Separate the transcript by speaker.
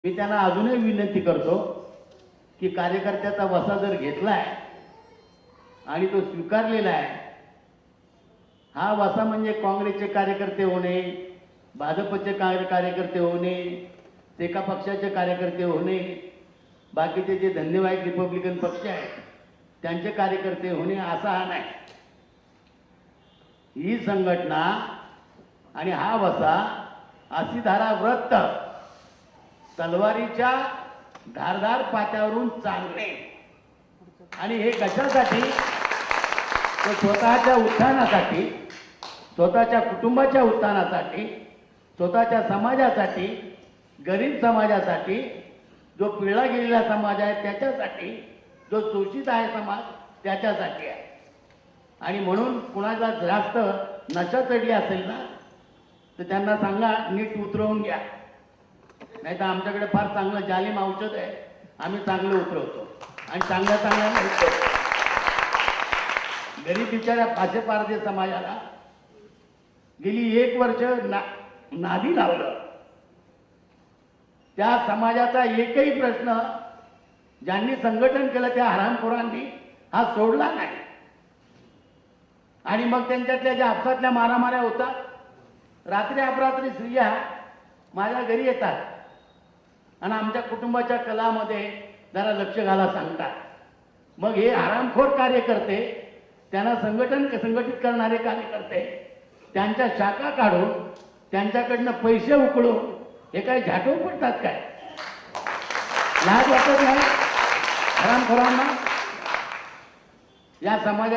Speaker 1: मी त्यांना अजूनही विनंती करतो की कार्यकर्त्याचा वसा जर घेतलाय आणि तो स्वीकारलेला आहे, हा वसा म्हणजे काँग्रेसचे कार्यकर्ते होणे, भाजपचे कार्यकर्ते होणे, एका पक्षाचे कार्यकर्ते होणे, बाकीचे जे धन्यवाद रिपब्लिकन पक्ष आहेत त्यांचे कार्यकर्ते होणे असा हा नाही. ही संघटना आणि हा वसा अशी धारा व्रत तलवारीच्या धारदार पात्यावरून चालणे आणि हे कशासाठी? तो स्वतःच्या उत्थानासाठी, स्वतःच्या कुटुंबाच्या उत्थानासाठी, स्वतःच्या समाजासाठी, गरीब समाजासाठी, जो पिळला गेलेला समाज आहे त्याच्यासाठी, जो शोषित आहे समाज त्याच्यासाठी आहे. आणि म्हणून कुणाला जास्त नशा चढली असेल ना तर त्यांना सांगा नीट उतरवून घ्या, नाही तर आमच्याकडे फार चांगलं जालिम औषध आहे, आम्ही चांगलं उतरवतो आणि चांगल्या उतरवतो. गरीब बिचाऱ्या पाचे पारदे समाजाला गेली 1 वर्ष नादी लावलं. त्या समाजाचा एकही प्रश्न ज्यांनी संघटन केलं त्या हरामखोरांनी हा सोडला नाही. आणि मग त्यांच्यातल्या ज्या आपसातल्या मारामाऱ्या होतात, रात्री अपरात्री स्त्रिया माझ्या घरी येतात आणि आमच्या कुटुंबाच्या कलामध्ये जरा लक्ष घाला सांगतात. मग हे हरामखोर कार्यकर्ते, त्यांना संघटित करणारे कार्यकर्ते, त्यांच्या शाखा काढून त्यांच्याकडनं पैसे उकळून हे काय झाटून पडतात काय? लाज वाटत नाही हरामखोरांना? या समाजात